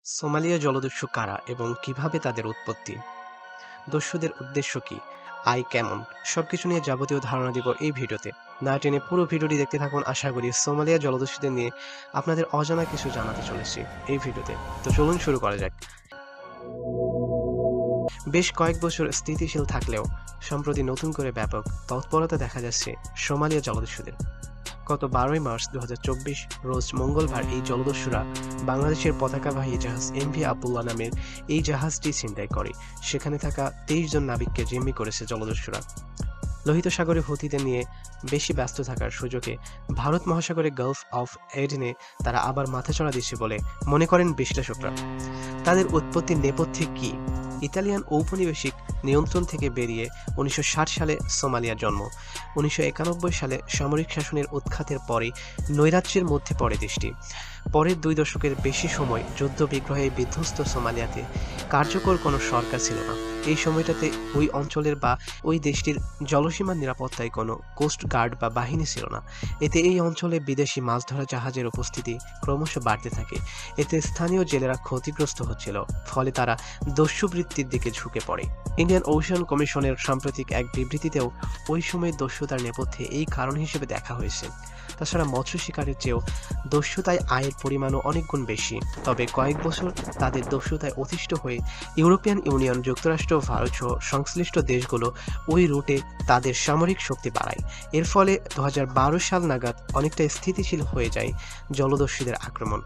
Somalia জলদস্যু কারা এবং কিভাবে তাদের উৎপত্তি, দস্যুদের উদ্দেশ্য কি, আয় কেমন, সবকিছু নিয়ে যাবতীয় ধারণা দিব এই ভিডিওতে। না টেনে পুরো ভিডিওটি দেখতে থাকুন। আশা করি সোমালিয়া জলদস্যুদের নিয়ে আপনাদের অজানা কিছু জানাতে চলেছি এই ভিডিওতে। তো চলুন শুরু করা যাক। বেশ কয়েক বছর স্থিতিশীল থাকলেও সম্প্রতি নতুন করে ব্যাপক তৎপরতা দেখা যাচ্ছে সোমালিয়া জলদস্যুদের। গত 12ই মার্চ 2024 রোজ মঙ্গলবার এই জলদস্যুরা বাংলাদেশের পতাকাবাহী জাহাজ এমভি আব্দুল্লাহ নামের এই জাহাজটি ছিনতাই করে। সেখানে থাকা 23 জন নাবিককে জিম্মি করেছে জলদস্যুরা। লোহিত সাগরে হুতিদের নিয়ে বেশি ব্যস্ত থাকার সুযোগে ভারত মহাসাগরে গালফ অফ এডেনে তারা আবার মাথাচড়া দিচ্ছে বলে মনে করেন বিশ্লেষকরা। তাদের উৎপত্তির নেপথ্যে কি? ইতালিয়ান ঔপনিবেশিক নিয়ন্ত্রণ থেকে বেরিয়ে 1960 সালে সোমালিয়ার জন্ম। 1991 সালে সামরিক শাসনের উৎখাতের পরে নৈরাজ্যের মধ্যে পড়ে দেশটি। পরের 2 দশকের বেশি সময় যুদ্ধ বিগ্রহে বিধ্বস্ত সোমালিয়াতে কার্যকর কোনো সরকার ছিল না। এই সময়টাতে ওই অঞ্চলের বা ওই দেশটির জলসীমার নিরাপত্তায় কোনো কোস্ট গার্ড বা বাহিনী ছিল না। এতে এই অঞ্চলে বিদেশি মাছ ধরা জাহাজের উপস্থিতি ক্রমশ বাড়তে থাকে। এতে স্থানীয় জেলেরা ক্ষতিগ্রস্ত হচ্ছিল, ফলে তারা দস্যুবৃত্তির দিকে ঝুঁকে পড়ে। ইন্ডিয়ান ওশান কমিশনের সাম্প্রতিক এক বিবৃতিতেও ওই সময় দস্যুতার নেপথ্যে এই কারণ হিসেবে দেখা হয়েছে। তাছাড়া মৎস্য শিকারের চেয়েও দস্যুতায় আয়ের পরিমাণও অনেক গুণ বেশি। তবে কয়েক বছর তাদের দস্যুতায় অতিষ্ঠ হয়ে ইউরোপিয়ান ইউনিয়ন, যুক্তরাষ্ট্র, ভারত সহ সংশ্লিষ্ট দেশগুলো ওই রুটে তাদের সামরিক শক্তি বাড়ায়। এর ফলে 2012 সাল নাগাদ অনেকটা স্থিতিশীল হয়ে যায় জলদস্যুদের আক্রমণ।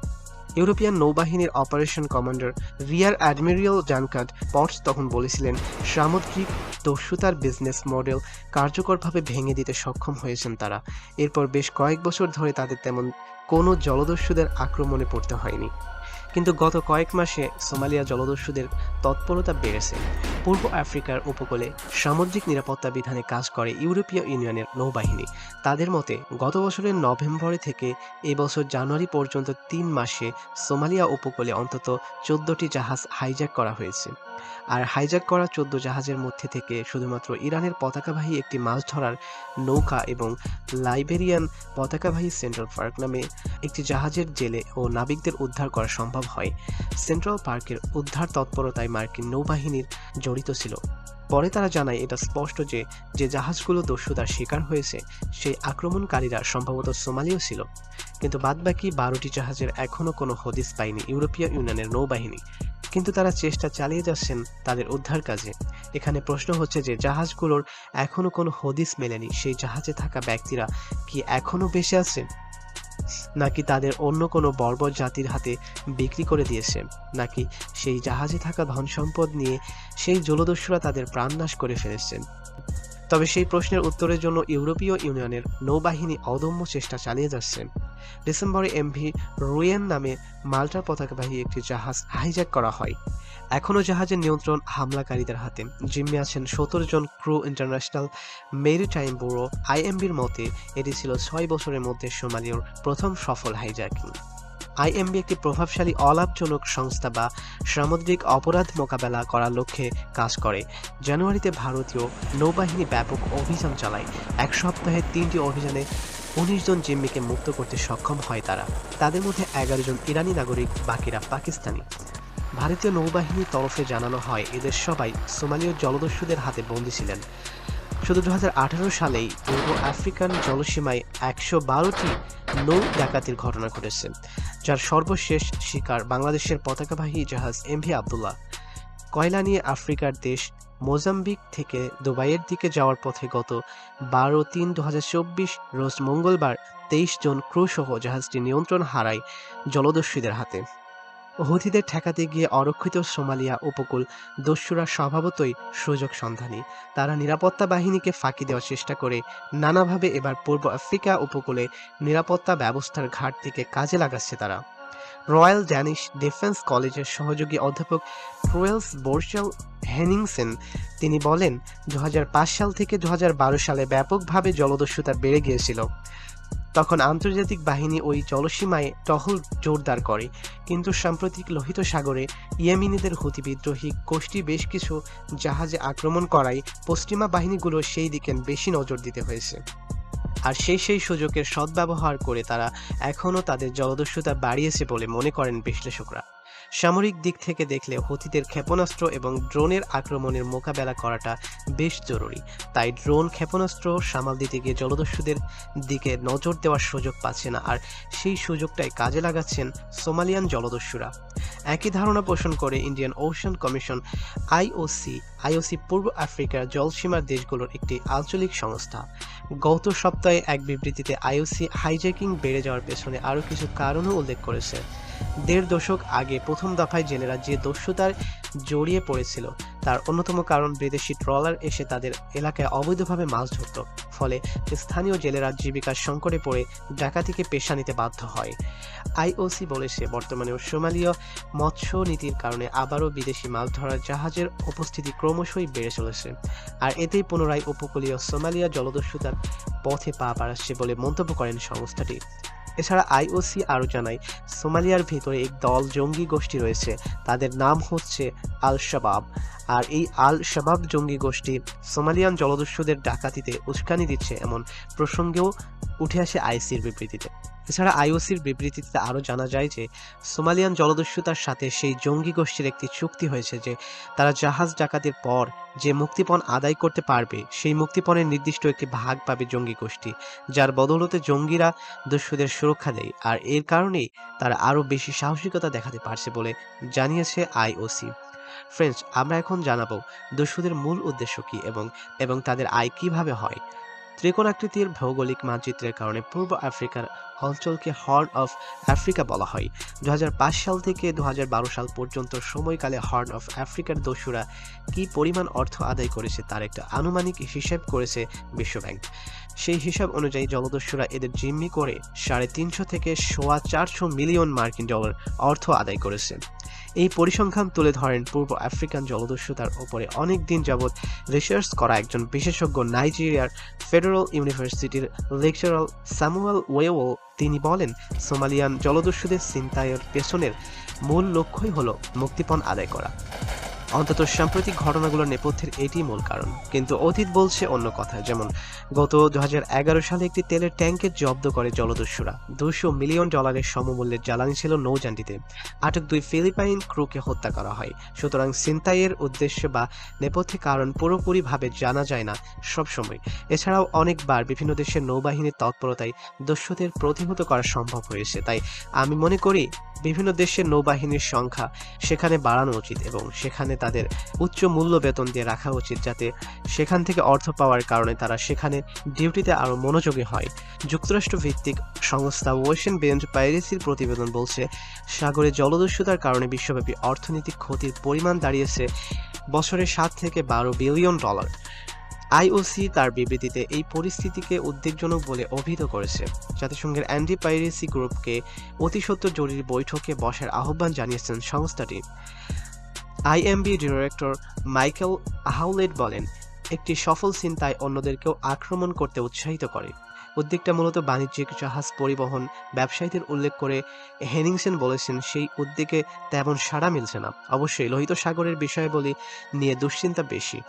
ইউরোপিয়ান নৌবাহিনীর operation commander rear admiral Duncan Potts তখন বলেছিলেন, সামুদ্রিক দস্যুতার বিজনেস মডেল কার্যকরভাবে ভেঙে দিতে সক্ষম হয়েছেন তারা। এরপর বেশ কয়েক বছর ধরে তাদের তেমন কোনো জলদস্যুদের আক্রমণে পড়তে হয়নি। কিন্তু গত কয়েক মাসে সোমালিয়া জলদস্যুদের তৎপরতা বেড়েছে। পূর্ব আফ্রিকার উপকূলে সামুদ্রিক নিরাপত্তা বিধানে কাজ করে ইউরোপীয় ইউনিয়নের নৌবাহিনী। তাদের মতে গত বছরের নভেম্বর থেকে এবছর জানুয়ারি পর্যন্ত 3 মাসে সোমালিয়া উপকূলে অন্তত 14টি জাহাজ হাইজ্যাক করা হয়েছে। আর হাইজ্যাক করা 14 জাহাজের মধ্যে থেকে শুধুমাত্র ইরানের পতাকাবাহী একটি মাছ ধরার নৌকা এবং লাইবেরিয়ান পতাকাবাহী সেন্ট্রাল পার্ক নামে একটি জাহাজের জেলে ও নাবিকদের উদ্ধার করা সম্ভব হয়। সেন্ট্রাল পার্কের উদ্ধার তৎপরতায় মার্কিন নৌবাহিনীর জড়িত ছিল। পরে তারা জানায়, এটা স্পষ্ট যে যে জাহাজগুলো দস্যুতার শিকার হয়েছে সেই আক্রমণকারীরা সম্ভবত সোমালীয় ছিল। কিন্তু বাদবাকি 12টি জাহাজের এখনও কোনো হদিস পায়নি ইউরোপীয় ইউনিয়নের নৌবাহিনী। কিন্তু তারা চেষ্টা চালিয়ে যাচ্ছেন তাদের উদ্ধার কাজে। এখানে প্রশ্ন হচ্ছে যে জাহাজগুলোর এখনো কোনো হদিস মেলেনি, সেই জাহাজে থাকা ব্যক্তিরা কি এখনো বেঁচে আছে, নাকি তাদের অন্য কোনো বর্বর জাতির হাতে বিক্রি করে দিয়েছে, নাকি সেই জাহাজে থাকা ধন সম্পদ নিয়ে সেই জলদস্যুরা তাদের প্রাণনাশ করে ফেলেছেন। তবে সেই প্রশ্নের উত্তরের জন্য ইউরোপীয় ইউনিয়নের নৌবাহিনী অদম্য চেষ্টা চালিয়ে যাচ্ছে। ডিসেম্বরে এমভি রুয়েন নামে মাল্টার পতাকাবাহী একটি জাহাজ হাইজ্যাক করা হয়। এখনও জাহাজের নিয়ন্ত্রণ হামলাকারীদের হাতে। জিম্মি আছেন 17 জন ক্রু। ইন্টারন্যাশনাল মেরিটাইম ব্যুরো আইএমবির মতে এটি ছিল 6 বছরের মধ্যে সোমালিয়ার প্রথম সফল হাইজ্যাকিং। আইএমবি একটি প্রভাবশালী অলাভজনক সংস্থা বা সামুদ্রিক অপরাধ মোকাবেলা করার লক্ষ্যে কাজ করে। জানুয়ারিতে ভারতীয় নৌবাহিনী ব্যাপক অভিযান চালায়। এক সপ্তাহে 3টি অভিযানে 19 জন জিম্মিকে মুক্ত করতে সক্ষম হয় তারা। তাদের মধ্যে 11 জন ইরানি নাগরিক, বাকিরা পাকিস্তানি। ভারতীয় নৌবাহিনীর তরফে জানানো হয়, এদের সবাই সোমালীয় জলদস্যুদের হাতে বন্দী ছিলেন। শুধু 2018 সালেই পূর্ব আফ্রিকান জলসীমায় 112টি নৌ ডাকাতির ঘটনা ঘটেছে, যার সর্বশেষ শিকার বাংলাদেশের পতাকাবাহী জাহাজ এমভি আব্দুল্লাহ। কয়লা নিয়ে আফ্রিকার দেশ মোজাম্বিক থেকে দুবাইয়ের দিকে যাওয়ার পথে গত 12/3/2024 রোজ মঙ্গলবার 23 জন ক্রু সহ জাহাজটি নিয়ন্ত্রণ হারায় জলদস্যুদের হাতে। হুথিদের ঠেকাতে গিয়ে অরক্ষিত সোমালিয়া উপকূল দস্যুরা স্বভাবতই সুযোগ সন্ধানী। তারা নিরাপত্তা বাহিনীকে ফাঁকি দেওয়ার চেষ্টা করে নানাভাবে। এবার পূর্ব আফ্রিকা উপকূলে নিরাপত্তা ব্যবস্থার ঘাটতিকে কাজে লাগাচ্ছে তারা। রয়্যাল ড্যানিশ ডিফেন্স কলেজের সহযোগী অধ্যাপক ট্রুয়েলস বোর্শেল হেনিংসেন তিনি বলেন, 2005 সাল থেকে 2012 সালে ব্যাপকভাবে জলদস্যুতা বেড়ে গিয়েছিল। তখন আন্তর্জাতিক বাহিনী ওই জলসীমায় টহল জোরদার করে। কিন্তু সাম্প্রতিক লোহিত সাগরে ইয়েমেনিদের হুতি বিদ্রোহী গোষ্ঠী বেশ কিছু জাহাজে আক্রমণ করায় পশ্চিমা বাহিনীগুলো সেই দিকে বেশি নজর দিতে হয়েছে। আর সেই সুযোগের সদ্ব্যবহার করে তারা এখনও তাদের জলদস্যুতা বাড়িয়েছে বলে মনে করেন বিশ্লেষকরা। সামরিক দিক থেকে দেখলে হুথিদের ক্ষেপণাস্ত্র এবং ড্রোনের আক্রমণের মোকাবেলা করাটা বেশ জরুরি। তাই ড্রোন ক্ষেপণাস্ত্র সামাল দিতে গিয়ে জলদস্যুদের দিকে নজর দেওয়ার সুযোগ পাচ্ছে না, আর সেই সুযোগটাই কাজে লাগাচ্ছেন সোমালিয়ান জলদস্যুরা। একই ধারণা পোষণ করে ইন্ডিয়ান ওশান কমিশন আইওসি পূর্ব আফ্রিকার জলসীমার দেশগুলোর একটি আঞ্চলিক সংস্থা। গত সপ্তাহে এক বিবৃতিতে আইওসি হাইজ্যাকিং বেড়ে যাওয়ার পেছনে আরও কিছু কারণও উল্লেখ করেছে। ১.৫ দশক আগে প্রথম দফায় জেলেরা যে দস্যুতার জড়িয়ে পড়েছিল তার অন্যতম কারণ বিদেশি ট্রলার এসে তাদের এলাকায় অবৈধভাবে মাছ ধরত, ফলে স্থানীয় জেলেরা জীবিকার সংকটে পড়ে ডাকাতিকে পেশা নিতে বাধ্য হয়। আইওসি বলেছে বর্তমানে সোমালীয় মৎস্য নীতির কারণে আবারও বিদেশি মাছ ধরার জাহাজের উপস্থিতি ক্রমশই বেড়ে চলেছে, আর এতেই পুনরায় উপকূলীয় সোমালিয়া জলদস্যুতার পথে পা বাড়াচ্ছে বলে মন্তব্য করেন সংস্থাটি। এছাড়া আইওসি আরও জানায়, সোমালিয়ার ভিতরে এক দল জঙ্গি গোষ্ঠী রয়েছে, তাদের নাম হচ্ছে আল শাবাব, আর এই আল শাবাব জঙ্গি গোষ্ঠী সোমালিয়ান জলদস্যুদের ডাকাতিতে উস্কানি দিচ্ছে এমন প্রসঙ্গেও উঠে আসে আইসির বিবৃতিতে। এছাড়া আইওসির বিবৃতিতে আরও জানা যায় যে সোমালিয়ান জলদস্যুতার সাথে সেই জঙ্গি গোষ্ঠীর একটি চুক্তি হয়েছে যে তারা জাহাজ ডাকাতির পর যে মুক্তিপণ আদায় করতে পারবে সেই মুক্তিপণের নির্দিষ্ট একটি ভাগ পাবে জঙ্গি গোষ্ঠী, যার বদৌলতে জঙ্গিরা দস্যুদের সুরক্ষা দেয়, আর এর কারণেই তারা আরও বেশি সাহসিকতা দেখাতে পারছে বলে জানিয়েছে আইওসি। ফ্রেন্ডস, আমরা এখন জানাবো দস্যুদের মূল উদ্দেশ্য কি এবং তাদের আয় কিভাবে হয়। ত্রিকোণাকৃতির ভৌগোলিক মানচিত্রের কারণে পূর্ব আফ্রিকার অঞ্চলকে হর্ন অফ আফ্রিকা বলা হয়। 2005 সাল থেকে 2012 সাল পর্যন্ত সময়কালে হর্ন অফ আফ্রিকার দস্যুরা কি পরিমাণ অর্থ আদায় করেছে তার একটা আনুমানিক হিসেব করেছে বিশ্বব্যাংক। সেই হিসাব অনুযায়ী জলদস্যুরা এদের জিম্মি করে 350 থেকে 450 মিলিয়ন মার্কিন ডলার অর্থ আদায় করেছে। এই পরিসংখ্যান তুলে ধরেন পূর্ব আফ্রিকান জলদস্যুতার উপরে অনেক দিন যাবৎ রিসার্চ করা একজন বিশেষজ্ঞ নাইজেরিয়ার ফেডারেল ইউনিভার্সিটির লেকচারার স্যামুয়েল ওয়েওল। তিনি বলেন, সোমালিয়ান জলদস্যুদের ছিনতাইয়ের পেছনের মূল লক্ষ্যই হল মুক্তিপণ আদায় করা। অন্তত সাম্প্রতিক ঘটনাগুলোর নেপথ্যের এটি মূল কারণ, কিন্তু অতীত বলছে অন্য কথা। যেমন গত 2011 সালে একটি তেলের ট্যাঙ্কের জব্দ করে জলদস্যুরা। $200 মিলিয়ন সমমূল্যের জ্বালানি ছিল নৌযানটিতে। আটক 2 ফিলিপাইন ক্রুকে হত্যা করা হয়। সুতরাং ছিনতাইয়ের উদ্দেশ্য বা নেপথ্যে কারণ পুরোপুরিভাবে জানা যায় না সবসময়। এছাড়াও অনেকবার বিভিন্ন দেশের নৌবাহিনীর তৎপরতায় দস্যুদের প্রতিহত করা সম্ভব হয়েছে। তাই আমি মনে করি বিভিন্ন দেশের নৌবাহিনীর সংখ্যা সেখানে বাড়ানো উচিত এবং সেখানে তাদের উচ্চ মূল্য বেতন দিয়ে রাখা উচিত, যাতে সেখান থেকে অর্থ পাওয়ার কারণে তারা সেখানে ডিউটিতে আরও মনোযোগী হয়। যুক্তরাষ্ট্র ভিত্তিক সংস্থা ওশেন বেঞ্চ পাইরেসির প্রতিবেদন বলছে, সাগরে জলদস্যুতার কারণে বিশ্বব্যাপী অর্থনৈতিক ক্ষতির পরিমাণ দাঁড়িয়েছে বছরে $7 থেকে $12 বিলিয়ন। আইওসি তার বিবৃতিতে এই পরিস্থিতিকে উদ্বেগজনক বলে অভিহিত করেছে। জাতিসংঘের অ্যান্টি পাইরেসি গ্রুপকে অতি সত্বর জরুরি বৈঠকে বসার আহ্বান জানিয়েছেন সংস্থাটি। আইএমবি ডিরেক্টর মাইকেল হাউলেট বলেন, একটি সফল ছিনতাই অন্যদেরকেও আক্রমণ করতে উৎসাহিত করে। উদ্যোগটা মূলত বাণিজ্যিক জাহাজ পরিবহন ব্যবসায়ীদের উল্লেখ করে হেনিংসেন বলেছেন, সেই উদ্যোগে তেমন সাড়া মিলছে না। অবশ্যই লোহিত সাগরের বিষয়াবলী নিয়ে দুশ্চিন্তা বেশি,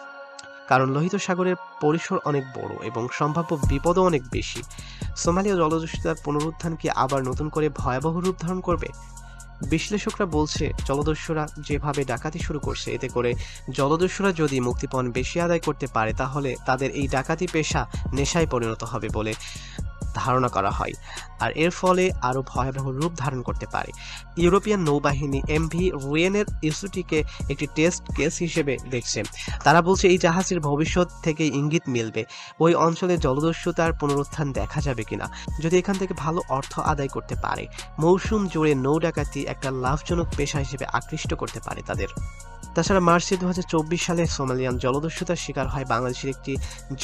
কারণ লোহিত সাগরের পরিসর অনেক বড় এবং সম্ভাব্য বিপদও অনেক বেশি। সোমালিয়া জলদস্যুতার পুনরুত্থান কি আবার নতুন করে ভয়াবহ রূপ ধারণ করবে? বিশ্লেষকরা বলছে, জলদস্যুরা যেভাবে ডাকাতি শুরু করছে, এতে করে জলদস্যুরা যদি মুক্তিপণ বেশি আদায় করতে পারে তাহলে তাদের এই ডাকাতি পেশা নেশায় পরিণত হবে বলে ধারণা করা হয়, আর এর ফলে আরও ভয়াবহ রূপ ধারণ করতে পারে। ইউরোপিয়ান নৌবাহিনী এমভি রুয়েনের ইস্যুটিকে একটি টেস্ট কেস হিসেবে দেখছে। তারা বলছে, এই জাহাজের ভবিষ্যৎ থেকে ইঙ্গিত মিলবে ওই অঞ্চলে জলদস্যুতার পুনরুত্থান দেখা যাবে কিনা। যদি এখান থেকে ভালো অর্থ আদায় করতে পারে, মৌসুম জুড়ে নৌ ডাকাতি একটা লাভজনক পেশা হিসেবে আকৃষ্ট করতে পারে তাদের। তাছাড়া মার্চে 2024 সালে সোমালিয়ান জলদস্যুতার শিকার হয় বাংলাদেশের একটি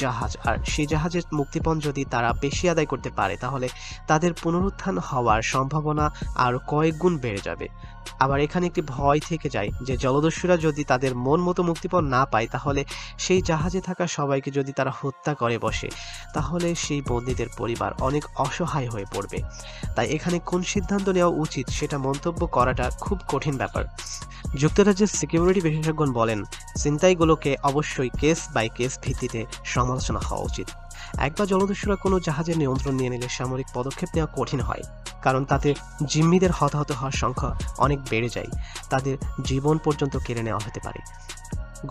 জাহাজ, আর সেই জাহাজের মুক্তিপণ যদি তারা বেশি আদায় করতে পারে তাহলে তাদের পুনরুত্থান হওয়ার সম্ভাবনা আরও কয়েক গুণ বেড়ে যাবে। আবার এখানে একটি ভয় থেকে যায় যে জলদস্যুরা যদি তাদের মন মতো মুক্তিপণ না পায় তাহলে সেই জাহাজে থাকা সবাইকে যদি তারা হত্যা করে বসে, তাহলে সেই বন্দীদের পরিবার অনেক অসহায় হয়ে পড়বে। তাই এখানে কোন সিদ্ধান্ত নেওয়া উচিত সেটা মন্তব্য করাটা খুব কঠিন ব্যাপার। যুক্তরাজ্যের সিকিউরিটি বিশেষজ্ঞ বলেন, ছিনতাইগুলোকে অবশ্যই কেস বাই কেস ভিত্তিতে সমালোচনা হওয়া উচিত। একবার জলদস্যুরা কোনো জাহাজের নিয়ন্ত্রণ নিয়ে নিলে সামরিক পদক্ষেপ নেওয়া কঠিন হয়, কারণ তাতে জিম্মিদের হতাহত হওয়ার সংখ্যা অনেক বেড়ে যায়, তাদের জীবন পর্যন্ত কেড়ে নেওয়া হতে পারে।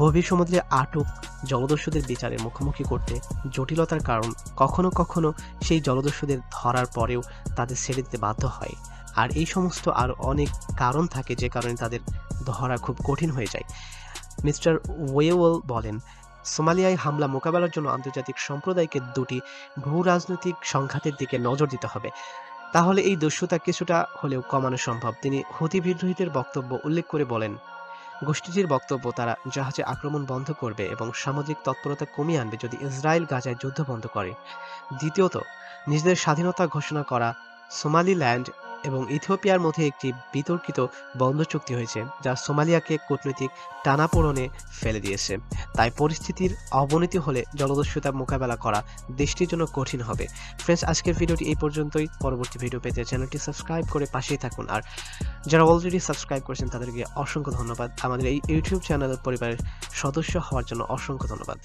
গভীর সমুদ্রে আটক জলদস্যুদের বিচারের মুখোমুখি করতে জটিলতার কারণ কখনো কখনো সেই জলদস্যুদের ধরার পরেও তাদের ছেড়ে দিতে বাধ্য হয়, আর এই সমস্ত আরও অনেক কারণ থাকে যে কারণে তাদের ধরা খুব কঠিন হয়ে যায়। মিস্টার ওয়েওয়েল বলেন, সোমালিয়ায় হামলা মোকাবেলার জন্য আন্তর্জাতিক সম্প্রদায়কে দুটি ভূ রাজনৈতিক সংঘাতের দিকে নজর দিতে হবে, তাহলে এই দস্যুতা কিছুটা হলেও কমানো সম্ভব। তিনি হুতি বিদ্রোহীদের বক্তব্য উল্লেখ করে বলেন, গোষ্ঠীটির বক্তব্য তারা জাহাজে আক্রমণ বন্ধ করবে এবং সামুদ্রিক তৎপরতা কমিয়ে আনবে যদি ইসরায়েল গাজায় যুদ্ধ বন্ধ করে। দ্বিতীয়ত, নিজেদের স্বাধীনতা ঘোষণা করা সোমালিল্যান্ড এবং ইথিওপিয়ার মধ্যে একটি বিতর্কিত বন্ধ চুক্তি হয়েছে, যা সোমালিয়াকে কূটনৈতিক টানাপোড়েনে ফেলে দিয়েছে। তাই পরিস্থিতির অবনতি হলে জলদস্যুতা মোকাবেলা করা দেশটির জন্য কঠিন হবে। ফ্রেন্ডস, আজকের ভিডিওটি এই পর্যন্তই। পরবর্তী ভিডিও পেতে চ্যানেলটি সাবস্ক্রাইব করে পাশেই থাকুন, আর যারা অলরেডি সাবস্ক্রাইব করেছেন তাদেরকে অসংখ্য ধন্যবাদ। আমাদের এই ইউটিউব চ্যানেলের পরিবারের সদস্য হওয়ার জন্য অসংখ্য ধন্যবাদ।